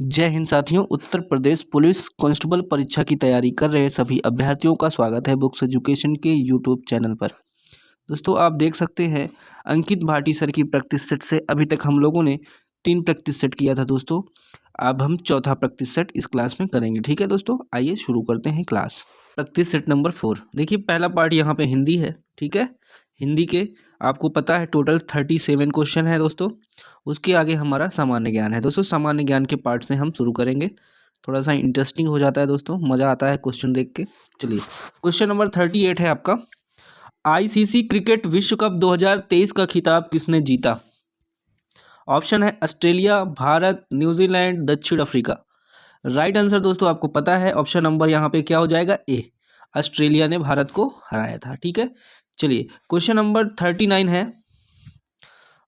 जय हिंद साथियों। Uttar Pradesh police constable परीक्षा की तैयारी कर रहे सभी अभ्यर्थियों का स्वागत है बुक्स एजुकेशन के यूट्यूब चैनल पर। दोस्तों आप देख सकते हैं अंकित भाटी सर की प्रैक्टिस सेट से अभी तक हम लोगों ने 3 प्रैक्टिस सेट किया था दोस्तों। अब हम चौथा प्रैक्टिस सेट इस क्लास में करेंगे। ठीक है दोस्तों, आइए शुरू करते हैं क्लास। Practice set number 4। देखिए पहला पार्ट यहाँ पे हिंदी है। ठीक है, हिंदी के आपको पता है टोटल 37 क्वेश्चन है दोस्तों। उसके आगे हमारा सामान्य ज्ञान है दोस्तों। सामान्य ज्ञान के पार्ट से हम शुरू करेंगे। थोड़ा सा इंटरेस्टिंग हो जाता है दोस्तों, मज़ा आता है क्वेश्चन देख के। चलिए क्वेश्चन नंबर 38 है आपका। आईसीसी क्रिकेट विश्व कप 2023 का खिताब किसने जीता? ऑप्शन है ऑस्ट्रेलिया, भारत, न्यूजीलैंड, दक्षिण अफ्रीका। राइट आंसर दोस्तों आपको पता है ऑप्शन नंबर यहाँ पे क्या हो जाएगा, ए। ऑस्ट्रेलिया ने भारत को हराया था। ठीक है, चलिए क्वेश्चन नंबर 39 है।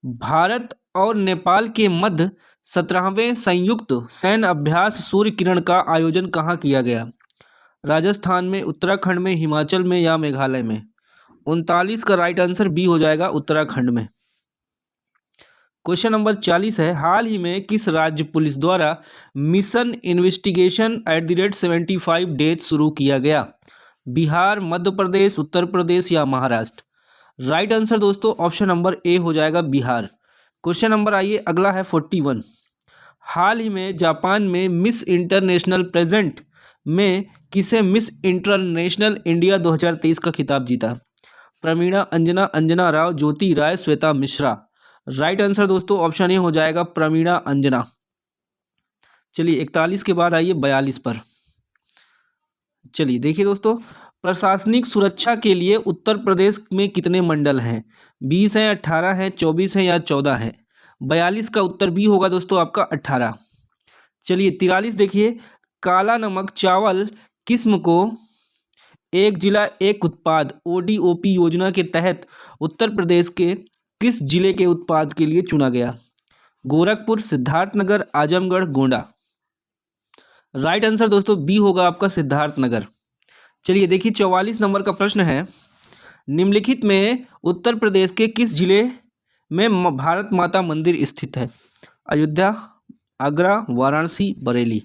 भारत और नेपाल के मध्य 17वें संयुक्त सैन्य अभ्यास सूर्य किरण का आयोजन कहाँ किया गया? राजस्थान में, उत्तराखंड में, हिमाचल में या मेघालय में? 39 का राइट आंसर बी हो जाएगा, उत्तराखंड में। क्वेश्चन नंबर 40 है। हाल ही में किस राज्य पुलिस द्वारा मिशन इन्वेस्टिगेशन @75 डेज शुरू किया गया? बिहार, मध्य प्रदेश, उत्तर प्रदेश या महाराष्ट्र? राइट आंसर दोस्तों ऑप्शन नंबर ए हो जाएगा, बिहार। क्वेश्चन नंबर आइए अगला है 41। हाल ही में जापान में मिस इंटरनेशनल प्रेजेंट में किसे मिस इंटरनेशनल इंडिया 2023 का खिताब जीता? प्रवीणा, अंजना, अंजना राव, ज्योति राय, श्वेता मिश्रा। राइट आंसर दोस्तों ऑप्शन ए हो जाएगा, प्रवीणा अंजना। चलिए 41 के बाद आइए 42 पर। चलिए देखिए दोस्तों, प्रशासनिक सुरक्षा के लिए उत्तर प्रदेश में कितने मंडल हैं? 20 हैं, 18 हैं, 24 हैं या 14 हैं? 42 का उत्तर बी होगा दोस्तों आपका, 18। चलिए 43 देखिए। काला नमक चावल किस्म को एक जिला एक उत्पाद ODOP योजना के तहत उत्तर प्रदेश के किस जिले के उत्पाद के लिए चुना गया? गोरखपुर, सिद्धार्थनगर, आजमगढ़, गोंडा। राइट आंसर दोस्तों बी होगा आपका, सिद्धार्थनगर। चलिए देखिए 44 नंबर का प्रश्न है। निम्नलिखित में उत्तर प्रदेश के किस जिले में भारत माता मंदिर स्थित है? अयोध्या, आगरा, वाराणसी, बरेली।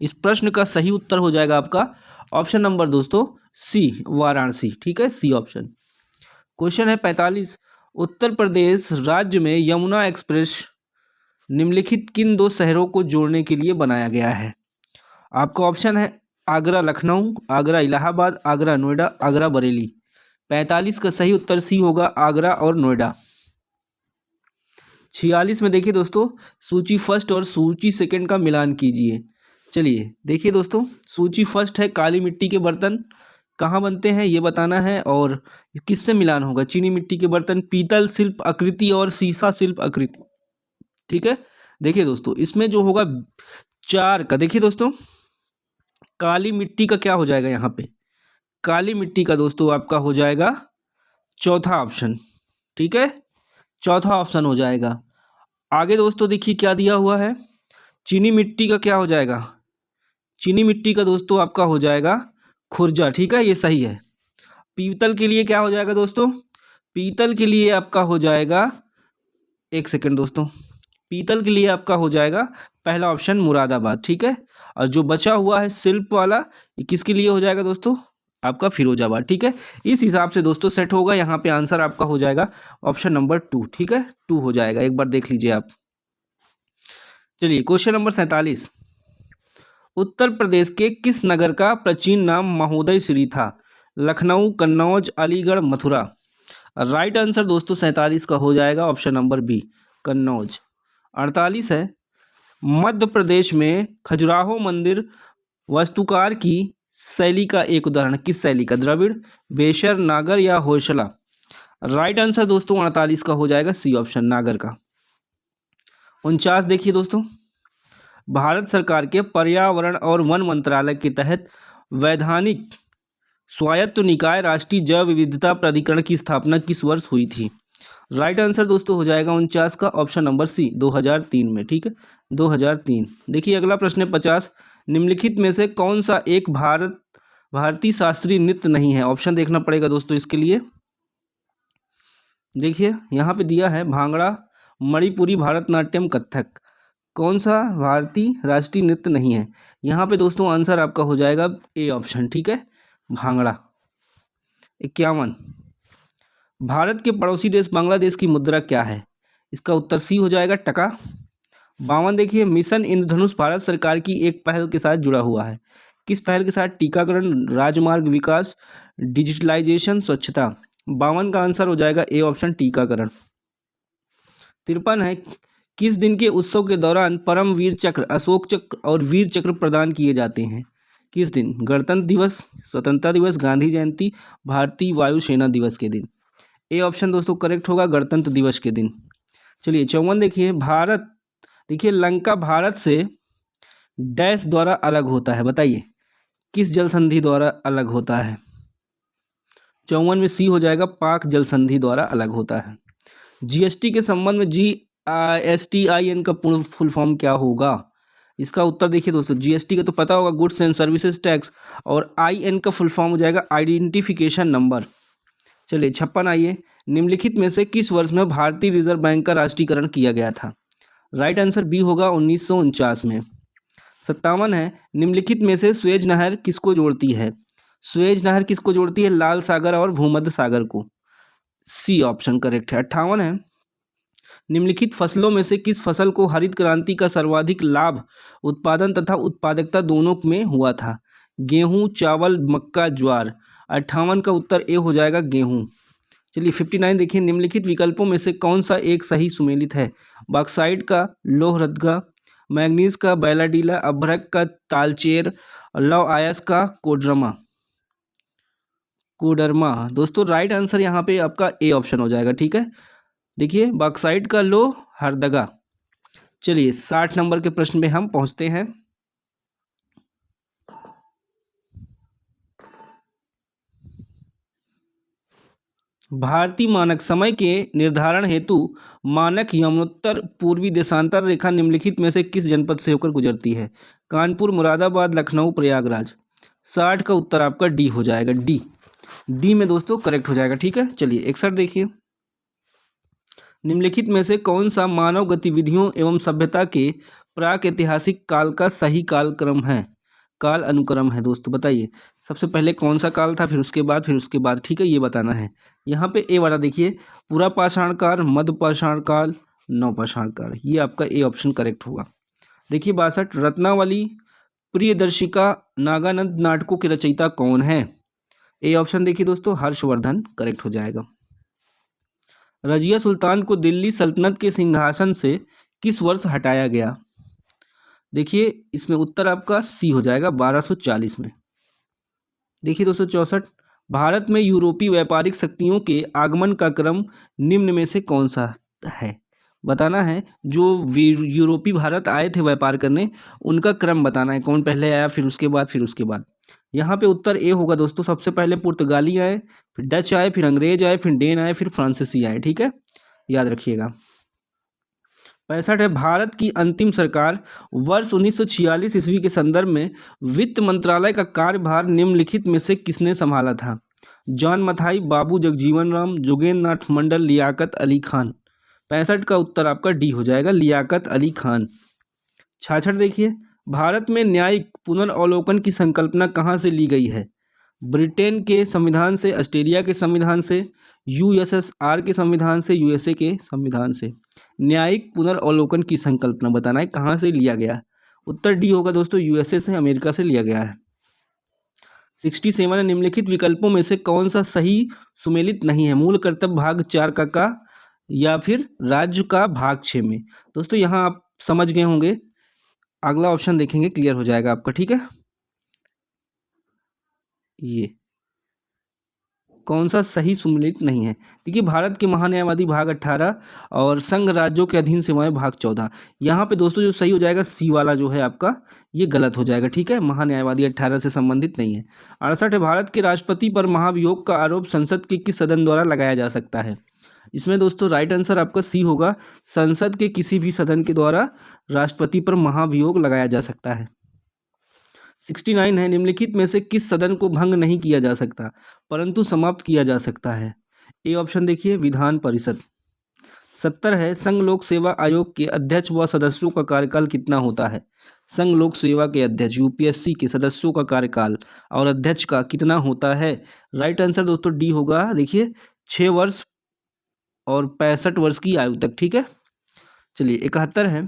इस प्रश्न का सही उत्तर हो जाएगा आपका ऑप्शन नंबर दोस्तों सी, वाराणसी। ठीक है, सी ऑप्शन। क्वेश्चन है 45। उत्तर प्रदेश राज्य में यमुना एक्सप्रेस निम्नलिखित किन 2 शहरों को जोड़ने के लिए बनाया गया है? आपका ऑप्शन है आगरा लखनऊ, आगरा इलाहाबाद, आगरा नोएडा, आगरा बरेली। 45 का सही उत्तर सी होगा, आगरा और नोएडा। 46 में देखिए दोस्तों, सूची फर्स्ट और सूची सेकंड का मिलान कीजिए। चलिए देखिए दोस्तों, सूची फर्स्ट है काली मिट्टी के बर्तन कहाँ बनते हैं ये बताना है, और किससे मिलान होगा? चीनी मिट्टी के बर्तन, पीतल शिल्प आकृति और सीसा शिल्प आकृति। ठीक है, देखिए दोस्तों इसमें जो होगा 4 का, देखिए दोस्तों काली मिट्टी का क्या हो जाएगा यहाँ पे? काली मिट्टी का दोस्तों आपका हो जाएगा चौथा ऑप्शन। ठीक है, चौथा ऑप्शन हो जाएगा। आगे दोस्तों देखिए क्या दिया हुआ है। चीनी मिट्टी का क्या हो जाएगा? चीनी मिट्टी का दोस्तों आपका हो जाएगा खुर्जा। ठीक है, ये सही है। पीतल के लिए क्या हो जाएगा दोस्तों? पीतल के लिए आपका हो जाएगा, एक सेकंड दोस्तों, पीतल के लिए आपका हो जाएगा पहला ऑप्शन मुरादाबाद। ठीक है, और जो बचा हुआ है शिल्प वाला, ये किसके लिए हो जाएगा दोस्तों? आपका फिरोजाबाद। ठीक है, इस हिसाब से दोस्तों सेट होगा। यहाँ पे आंसर आपका हो जाएगा ऑप्शन नंबर 2। ठीक है, 2 हो जाएगा, एक बार देख लीजिए आप। चलिए क्वेश्चन नंबर 47। उत्तर प्रदेश के किस नगर का प्राचीन नाम महोदय श्री था? लखनऊ, कन्नौज, अलीगढ़, मथुरा। राइट आंसर दोस्तों 47 का हो जाएगा ऑप्शन नंबर बी, कन्नौज। 48 है। मध्य प्रदेश में खजुराहो मंदिर वास्तुकार की शैली का एक उदाहरण किस शैली का? द्रविड़, बेशर, नागर या होयसला। राइट आंसर दोस्तों 48 का हो जाएगा सी ऑप्शन, नागर का। 49 देखिए दोस्तों, भारत सरकार के पर्यावरण और वन मंत्रालय के तहत वैधानिक स्वायत्त निकाय राष्ट्रीय जैव विविधता प्राधिकरण की स्थापना किस वर्ष हुई थी? राइट आंसर दोस्तों हो जाएगा 49 का ऑप्शन नंबर सी, 2003 में। ठीक है, 2003। देखिए अगला प्रश्न है 50। निम्नलिखित में से कौन सा एक भारतीय शास्त्रीय नृत्य नहीं है? ऑप्शन देखना पड़ेगा दोस्तों इसके लिए। देखिए यहाँ पे दिया है भांगड़ा, मणिपुरी, भारतनाट्यम, कथक। कौन सा भारतीय राष्ट्रीय नृत्य नहीं है? यहाँ पे दोस्तों आंसर आपका हो जाएगा ए ऑप्शन, ठीक है, भांगड़ा। 51, भारत के पड़ोसी देश बांग्लादेश की मुद्रा क्या है? इसका उत्तर सी हो जाएगा, टका। 52 देखिए, मिशन इंद्रधनुष भारत सरकार की एक पहल के साथ जुड़ा हुआ है। किस पहल के साथ? टीकाकरण, राजमार्ग विकास, डिजिटलाइजेशन, स्वच्छता। 52 का आंसर हो जाएगा ए ऑप्शन, टीकाकरण। 53 है, किस दिन के उत्सव के दौरान परमवीर चक्र, अशोक चक्र और वीर चक्र प्रदान किए जाते हैं? किस दिन? गणतंत्र दिवस, स्वतंत्रता दिवस, गांधी जयंती, भारतीय वायुसेना दिवस के दिन। ए ऑप्शन दोस्तों करेक्ट होगा, गणतंत्र दिवस के दिन। चलिए 54 देखिए, भारत, देखिए लंका भारत से डैश द्वारा अलग होता है, बताइए किस जल संधि द्वारा अलग होता है? 54 में सी हो जाएगा, पाक जल संधि द्वारा अलग होता है। जीएसटी के संबंध में GSTIN का पूर्ण फुल फॉर्म क्या होगा? इसका उत्तर देखिए दोस्तों, जीएसटी का तो पता होगा, गुड्स एंड सर्विसेज टैक्स, और IN का फुल फॉर्म हो जाएगा आइडेंटिफिकेशन नंबर। चलिए 56 आइए, निम्नलिखित में से किस वर्ष में भारतीय रिजर्व बैंक का राष्ट्रीयकरण किया गया था? राइट आंसर बी होगा, 1949 में। 57 है, निम्नलिखित में से स्वेज नहर किसको जोड़ती है? स्वेज नहर किसको जोड़ती है? लाल सागर और भूमध्य सागर को। सी ऑप्शन करेक्ट है। 58 है, निम्नलिखित फसलों में से किस फसल को हरित क्रांति का सर्वाधिक लाभ उत्पादन तथा उत्पादकता दोनों में हुआ था? गेहूं, चावल, मक्का, ज्वार। 58 का उत्तर ए हो जाएगा, गेहूं। चलिए 59 देखिए, निम्नलिखित विकल्पों में से कौन सा एक सही सुमेलित है? बॉक्साइट का लोहरदगा, मैग्नीज का बैलाडीला, अभ्रक का तालचेर, लौह अयस्क का कोडरमा। दोस्तों राइट आंसर यहाँ पे आपका ए ऑप्शन हो जाएगा, ठीक है। देखिए बॉक्साइट का लोहरदगा। चलिए 60 नंबर के प्रश्न पे हम पहुंचते हैं। भारतीय मानक समय के निर्धारण हेतु मानक यमुनोत्तर पूर्वी देशांतर रेखा निम्नलिखित में से किस जनपद से होकर गुजरती है? कानपुर, मुरादाबाद, लखनऊ, प्रयागराज। 60 का उत्तर आपका डी हो जाएगा, डी में दोस्तों करेक्ट हो जाएगा, ठीक है। चलिए 61 देखिए, निम्नलिखित में से कौन सा मानव गतिविधियों एवं सभ्यता के प्राक ऐतिहासिक काल का सही कालक्रम है, काल अनुक्रम है? दोस्तों बताइए सबसे पहले कौन सा काल था, फिर उसके बाद, ठीक है, ये बताना है। यहाँ पे ए वाला देखिए, पूरा पाषाण काल, मध्य पाषाण काल, नवपाषाण काल, ये आपका ए ऑप्शन करेक्ट होगा। देखिए 62, रत्नावली प्रियदर्शिका नागानंद नाटकों के रचयिता कौन है? ए ऑप्शन देखिए दोस्तों, हर्षवर्धन करेक्ट हो जाएगा। रजिया सुल्तान को दिल्ली सल्तनत के सिंहासन से किस वर्ष हटाया गया? देखिए इसमें उत्तर आपका सी हो जाएगा, 1240 में। देखिए दोस्तों 64, भारत में यूरोपीय व्यापारिक शक्तियों के आगमन का क्रम निम्न में से कौन सा है? बताना है, जो यूरोपी भारत आए थे व्यापार करने, उनका क्रम बताना है, कौन पहले आया, फिर उसके बाद। यहाँ पे उत्तर ए होगा दोस्तों, सबसे पहले पुर्तगाली आए, फिर डच आए, फिर अंग्रेज आए, फिर डेन आए, फिर फ्रांसीसी आए, ठीक है, याद रखिएगा। 65 है, भारत की अंतिम सरकार वर्ष 1946 ईस्वी के संदर्भ में वित्त मंत्रालय का कार्यभार निम्नलिखित में से किसने संभाला था? जॉन मथाई, बाबू जगजीवन राम, जोगेंद्र नाथ मंडल, लियाकत अली खान। 65 का उत्तर आपका डी हो जाएगा, लियाकत अली खान। 66 देखिए, भारत में न्यायिक पुनर्वलोकन की संकल्पना कहाँ से ली गई है? ब्रिटेन के संविधान से, ऑस्ट्रेलिया के संविधान से, USSR के संविधान से, USA के संविधान से। न्यायिक पुनर्वलोकन की संकल्पना बताना है, कहाँ से लिया गया है? उत्तर डी होगा दोस्तों, USA से, अमेरिका से लिया गया है। 67 है, निम्नलिखित विकल्पों में से कौन सा सही सुमेलित नहीं है? मूल कर्तव्य भाग 4 का या फिर राज्य का भाग 6 में। दोस्तों यहाँ आप समझ गए होंगे, अगला ऑप्शन देखेंगे क्लियर हो जाएगा आपका, ठीक है। ये कौन सा सही सुमेलित नहीं है? देखिए भारत के महान्यायवादी भाग 18 और संघ राज्यों के अधीन सेवाएं भाग 14। यहाँ पे दोस्तों जो सही हो जाएगा सी वाला जो है आपका, ये गलत हो जाएगा, ठीक है, महान्यायवादी 18 से संबंधित नहीं है। 68 है, भारत के राष्ट्रपति पर महाभियोग का आरोप संसद के किस सदन द्वारा लगाया जा सकता है? इसमें दोस्तों राइट आंसर आपका सी होगा, संसद के किसी भी सदन के द्वारा राष्ट्रपति पर महाभियोग लगाया जा सकता है। 69 है, निम्नलिखित में से किस सदन को भंग नहीं किया जा सकता परंतु समाप्त किया जा सकता है? ए ऑप्शन देखिए, विधान परिषद। 70 है संघ लोक सेवा आयोग के अध्यक्ष व सदस्यों का कार्यकाल कितना होता है। संघ लोक सेवा के अध्यक्ष यूपीएससी के सदस्यों का कार्यकाल और अध्यक्ष का कितना होता है। राइट आंसर दोस्तों डी होगा। देखिए 6 वर्ष और 65 वर्ष की आयु तक। ठीक है, चलिए 71 है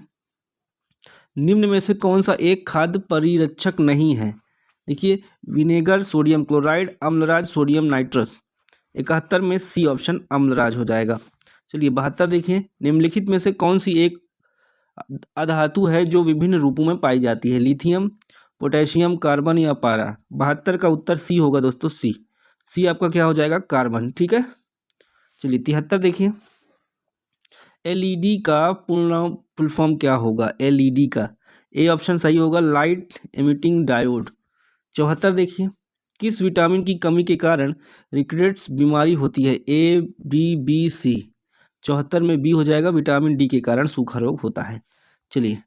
निम्न में से कौन सा एक खाद्य परिरक्षक नहीं है। देखिए vinegar, sodium chloride, Amalraj, sodium nitrous. 71 में सी ऑप्शन अम्लराज हो जाएगा। चलिए 72 देखिए निम्नलिखित में से कौन सी एक अधातु है जो विभिन्न रूपों में पाई जाती है। लिथियम, पोटेशियम, कार्बन या पारा। 72 का उत्तर सी होगा दोस्तों, सी आपका क्या हो जाएगा, कार्बन। ठीक है, चलिए 73 देखिए एलईडी का फुल फॉर्म क्या होगा। एलईडी का ए ऑप्शन सही होगा, लाइट एमिटिंग डायोड। 74 देखिए किस विटामिन की कमी के कारण रिकेट्स बीमारी होती है। A D B C. 74 में बी हो जाएगा, विटामिन डी के कारण सूखा रोग होता है। चलिए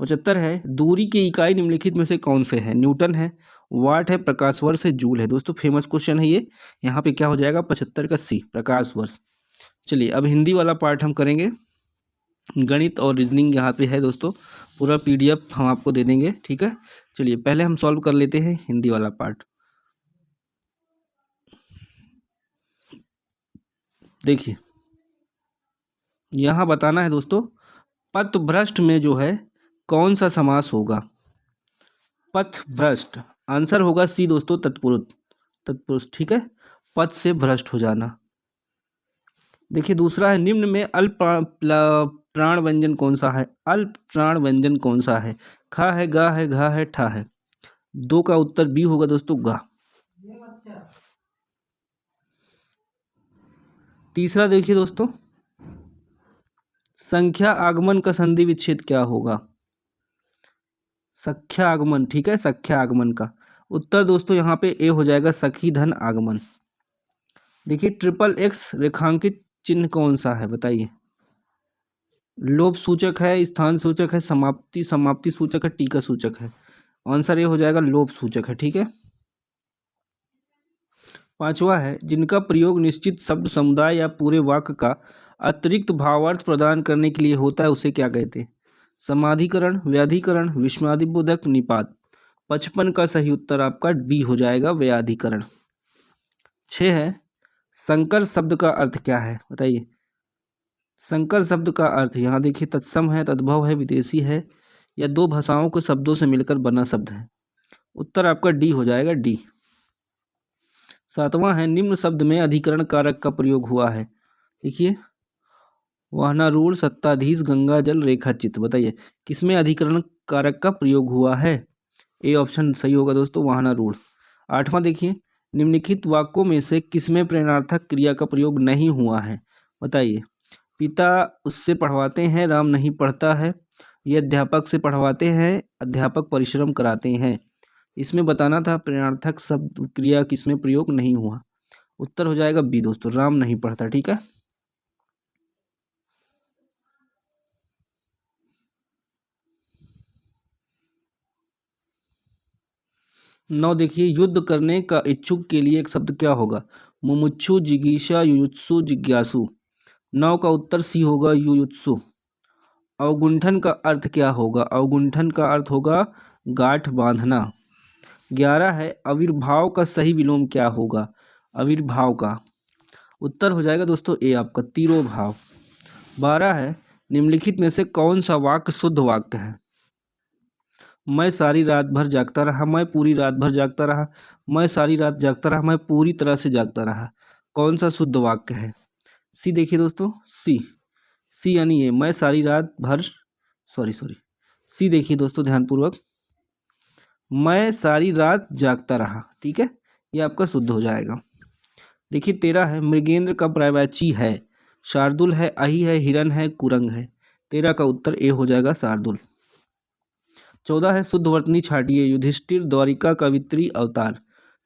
75 है दूरी की इकाई निम्नलिखित में से कौन से है। न्यूटन है, वाट है, प्रकाश वर्ष है, जूल है। दोस्तों फेमस क्वेश्चन है ये, यहाँ पे क्या हो जाएगा 75 का सी, प्रकाश वर्ष। चलिए अब हिंदी वाला पार्ट हम करेंगे। गणित और रीजनिंग यहाँ पे है दोस्तों, पूरा पीडीएफ हम आपको दे देंगे। ठीक है, चलिए पहले हम सॉल्व कर लेते हैं हिंदी वाला पार्ट। देखिए यहाँ बताना है दोस्तों पथभ्रष्ट में जो है कौन सा समास होगा। पथभ्रष्ट आंसर होगा सी दोस्तों, तत्पुरुष। ठीक है, पथ से भ्रष्ट हो जाना। देखिए दूसरा है निम्न में अल्प प्राण व्यंजन कौन सा है। अल्प प्राण व्यंजन कौन सा है। खा है, गा है, घा है, ठा है। 2 का उत्तर बी होगा दोस्तों, गा। तीसरा देखिए दोस्तों संख्या आगमन का संधि विच्छेद क्या होगा। संख्या आगमन। ठीक है, संख्या आगमन का उत्तर दोस्तों यहाँ पे ए हो जाएगा, सखी धन आगमन। देखिए ट्रिपल एक्स रेखांकित चिन्ह कौन सा है बताइए। लोभ सूचक है, स्थान सूचक है, समाप्ति सूचक है, टीका सूचक है। आंसर ये हो जाएगा लोभ सूचक है। ठीक है, 5वां है जिनका प्रयोग निश्चित शब्द समुदाय या पूरे वाक्य का अतिरिक्त भावार्थ प्रदान करने के लिए होता है उसे क्या कहते हैं। समाधिकरण, व्याधिकरण, विस्मयादिबोधक, निपात। 55 का सही उत्तर आपका बी हो जाएगा, व्याधिकरण। 6 है संकर शब्द का अर्थ क्या है बताइए। संकर शब्द का अर्थ यहाँ देखिए तत्सम है, तद्भव है, विदेशी है या 2 भाषाओं के शब्दों से मिलकर बना शब्द है। उत्तर आपका डी हो जाएगा, डी। 7वां है निम्न शब्द में अधिकरण कारक का प्रयोग हुआ है। देखिए वाहनारूढ़, सत्ताधीश, गंगा जल, रेखा चित्र। बताइए किसमें अधिकरण कारक का प्रयोग हुआ है। ए ऑप्शन सही होगा दोस्तों, वाहनारूढ़। 8वां देखिए निम्नलिखित वाक्यों में से किसमें प्रेरणार्थक क्रिया का प्रयोग नहीं हुआ है। बताइए पिता उससे पढ़वाते हैं, राम नहीं पढ़ता है। ये अध्यापक से पढ़वाते हैं, अध्यापक परिश्रम कराते हैं। इसमें बताना था प्रेरणार्थक शब्द क्रिया किसमें प्रयोग नहीं हुआ। उत्तर हो जाएगा बी दोस्तों, राम नहीं पढ़ता। ठीक है, नौ देखिए युद्ध करने का इच्छुक के लिए एक शब्द क्या होगा। मुमुक्षु, जिगीषा, युयुत्सु, जिज्ञासु। 9 का उत्तर सी होगा, युयुत्सु। अवगुंठन का अर्थ क्या होगा। अवगुंठन का अर्थ होगा गांठ बांधना। 11 है आविर्भाव का सही विलोम क्या होगा। आविर्भाव का उत्तर हो जाएगा दोस्तों ए आपका, तिरोभाव। 12 है निम्नलिखित में से कौन सा वाक्य शुद्ध वाक्य है। मैं सारी रात भर जागता रहा, मैं पूरी रात भर जागता रहा, मैं सारी रात जागता रहा, मैं पूरी तरह से जागता रहा। कौन सा शुद्ध वाक्य है। सी देखिए दोस्तों, सी यानी ये मैं सारी रात भर सॉरी सी देखिए दोस्तों ध्यानपूर्वक, मैं सारी रात जागता रहा। ठीक है, ये आपका शुद्ध हो जाएगा। देखिए 13 है मृगेंद्र का पर्यायवाची है। शार्दुल है, अहि है, हिरन है, कुरंग है। 13 का उत्तर ए हो जाएगा, शार्दुल। 14 है शुद्धवर्तनी छाटिए। युधिष्ठिर द्वारिका कवित्री अवतार।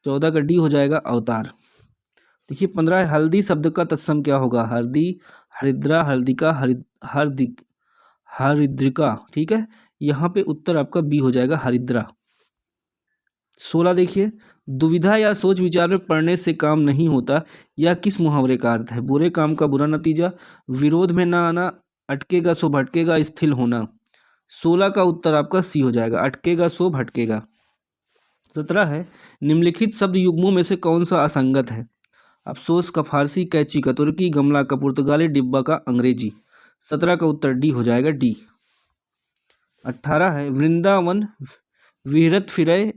14 का डी हो जाएगा, अवतार। देखिए 15 है हल्दी शब्द का तत्सम क्या होगा। हरदी, हरिद्रा, हल्दिका, हरिद्रिका। ठीक है, यहाँ पे उत्तर आपका बी हो जाएगा, हरिद्रा। 16 देखिए दुविधा या सोच विचार में पड़ने से काम नहीं होता, यह किस मुहावरे का अर्थ है? बुरे काम का बुरा नतीजा, विरोध में ना आना, अटकेगा सो भटकेगा, स्थिर होना। 16 का उत्तर आपका सी हो जाएगा, अटकेगा सो भटकेगा। 17 है, निम्नलिखित शब्द युग्मों में से कौन सा असंगत है? अफसोस का फारसी, कैची का तुर्की, गमला का पुर्तगाली, डिब्बा का अंग्रेजी। 17 का उत्तर डी हो जाएगा, डी। 18 है, वृंदावन विहरत फिरे,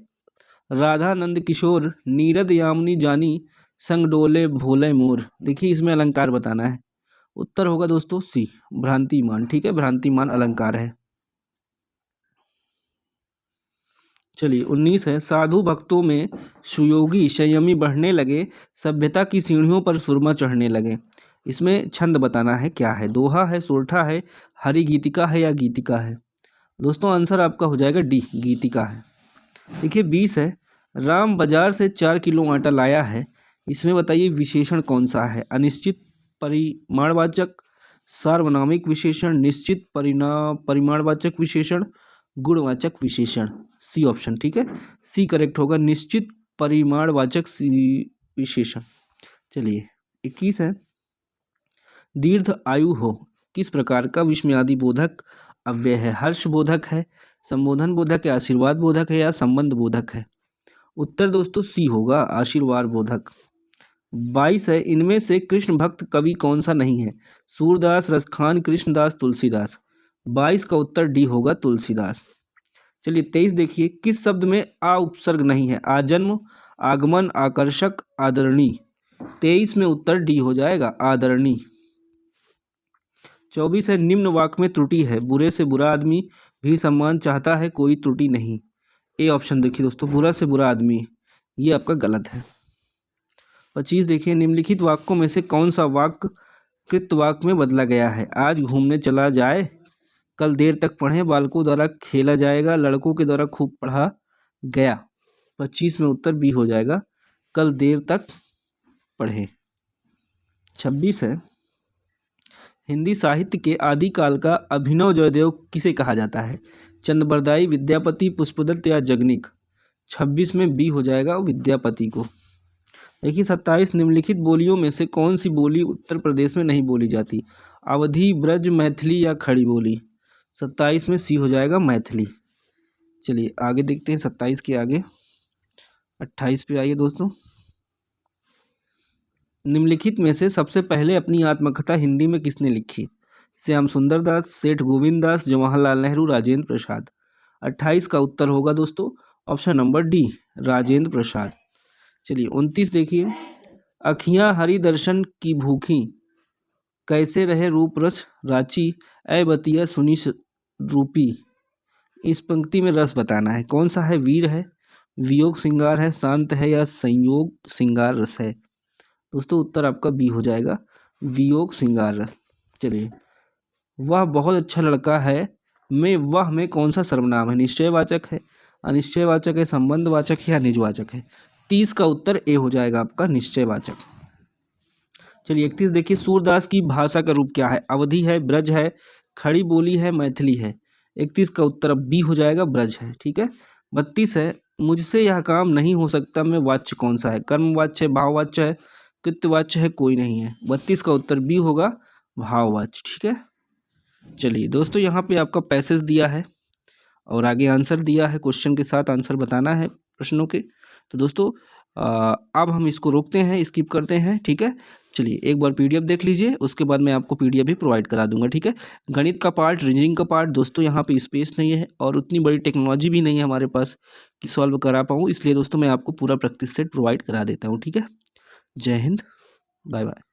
राधा नंद किशोर, नीरद यामिनी जानी, संग डोले भोले मोर। देखिए इसमें अलंकार बताना है। उत्तर होगा दोस्तों सी, भ्रांतिमान। ठीक है, भ्रांतिमान अलंकार है। चलिए 19 है, साधु भक्तों में सुयोगी संयमी बढ़ने लगे, सभ्यता की सीढ़ियों पर सुरमा चढ़ने लगे। इसमें छंद बताना है क्या है, दोहा है, सोरठा है, हरि गीतिका है या गीतिका है। दोस्तों आंसर आपका हो जाएगा डी, गीतिका है। देखिए 20 है, राम बाजार से 4 किलो आटा लाया है। इसमें बताइए विशेषण कौन सा है? अनिश्चित परिमाणवाचक, सार्वनामिक विशेषण, निश्चित परिमाणवाचक विशेषण, गुणवाचक विशेषण। सी ऑप्शन, ठीक है, सी करेक्ट होगा, निश्चित परिमाणवाचक विशेषण। चलिए 21 है, दीर्घ आयु हो किस प्रकार का विस्मयादि बोधक अव्यय है? हर्ष बोधक है, संबोधन बोधक है, आशीर्वाद बोधक है या संबंध बोधक है? उत्तर दोस्तों सी होगा, आशीर्वाद बोधक। 22 है, इनमें से कृष्ण भक्त कवि कौन सा नहीं है? सूरदास, रसखान, कृष्णदास, तुलसीदास। 22 का उत्तर डी होगा, तुलसीदास। चलिए 23 देखिए, किस शब्द में आ उपसर्ग नहीं है? आजन्म, आगमन, आकर्षक, आदरणीय। 23 में उत्तर डी हो जाएगा, आदरणीय। 24 है, निम्न वाक्य में त्रुटि है, बुरे से बुरा आदमी भी सम्मान चाहता है, कोई त्रुटि नहीं। ए ऑप्शन देखिए दोस्तों, बुरा से बुरा आदमी, ये आपका गलत है। 25 देखिए, निम्नलिखित वाक्यों में से कौन सा वाक्य कृतवाक्य में बदला गया है? आज घूमने चला जाए, कल देर तक पढ़ें, बालकों द्वारा खेला जाएगा, लड़कों के द्वारा खूब पढ़ा गया। 25 में उत्तर बी हो जाएगा, कल देर तक पढ़ें। 26 है, हिंदी साहित्य के आदिकाल का अभिनव जयदेव किसे कहा जाता है? चंद्रबरदाई, विद्यापति, पुष्पदत्त या जगनिक। 26 में बी हो जाएगा, विद्यापति को। देखिए 27, निम्नलिखित बोलियों में से कौन सी बोली उत्तर प्रदेश में नहीं बोली जाती? अवधी, ब्रज, मैथिली या खड़ी बोली। 27 में सी हो जाएगा, मैथिली। चलिए आगे देखते हैं, 27 के आगे 28 पे आइए दोस्तों। निम्नलिखित में से सबसे पहले अपनी आत्मकथा हिंदी में किसने लिखी? श्याम सुंदर दास, सेठ गोविंद दास, जवाहरलाल नेहरू, राजेंद्र प्रसाद। 28 का उत्तर होगा दोस्तों option number D, Rajendra Prasad. चलिए 29 देखिए, अखियाँ हरि दर्शन की भूखी, कैसे रहे रूप रस राची, ऐ बतिया सुनी रूपी। इस पंक्ति में रस बताना है, कौन सा है? वीर है, वियोग श्रृंगार है, शांत है या संयोग श्रृंगार रस है? दोस्तों उत्तर आपका बी हो जाएगा, वियोग श्रृंगार रस। चलिए, वह बहुत अच्छा लड़का है में वह में कौन सा सर्वनाम है? निश्चयवाचक है, अनिश्चयवाचक है, संबंधवाचक है या निजवाचक है? 30 का उत्तर ए हो जाएगा आपका, निश्चयवाचक। चलिए 31 देखिए, सूरदास की भाषा का रूप क्या है? अवधी है, ब्रज है, खड़ी बोली है, मैथिली है। 31 का उत्तर अब बी हो जाएगा, ब्रज है। ठीक है। 32 है, मुझसे यह काम नहीं हो सकता में वाच्य कौन सा है? कर्मवाच्य है, भाववाच्य है, कृत्यवाच्य है, कोई नहीं है। 32 का उत्तर बी होगा, भाववाच्य। ठीक है। चलिए दोस्तों, यहाँ पे आपका पैसेज दिया है और आगे आंसर दिया है, क्वेश्चन के साथ आंसर बताना है प्रश्नों के। तो दोस्तों अब हम इसको रोकते हैं, स्किप करते हैं। ठीक है। चलिए एक बार पीडीएफ देख लीजिए, उसके बाद मैं आपको पीडीएफ भी प्रोवाइड करा दूंगा। ठीक है। गणित का पार्ट, रीजनिंग का पार्ट दोस्तों यहाँ पे स्पेस नहीं है और उतनी बड़ी टेक्नोलॉजी भी नहीं है हमारे पास कि सॉल्व करा पाऊँ, इसलिए दोस्तों मैं आपको पूरा प्रैक्टिस सेट प्रोवाइड करा देता हूँ। ठीक है। जय हिंद, बाय बाय।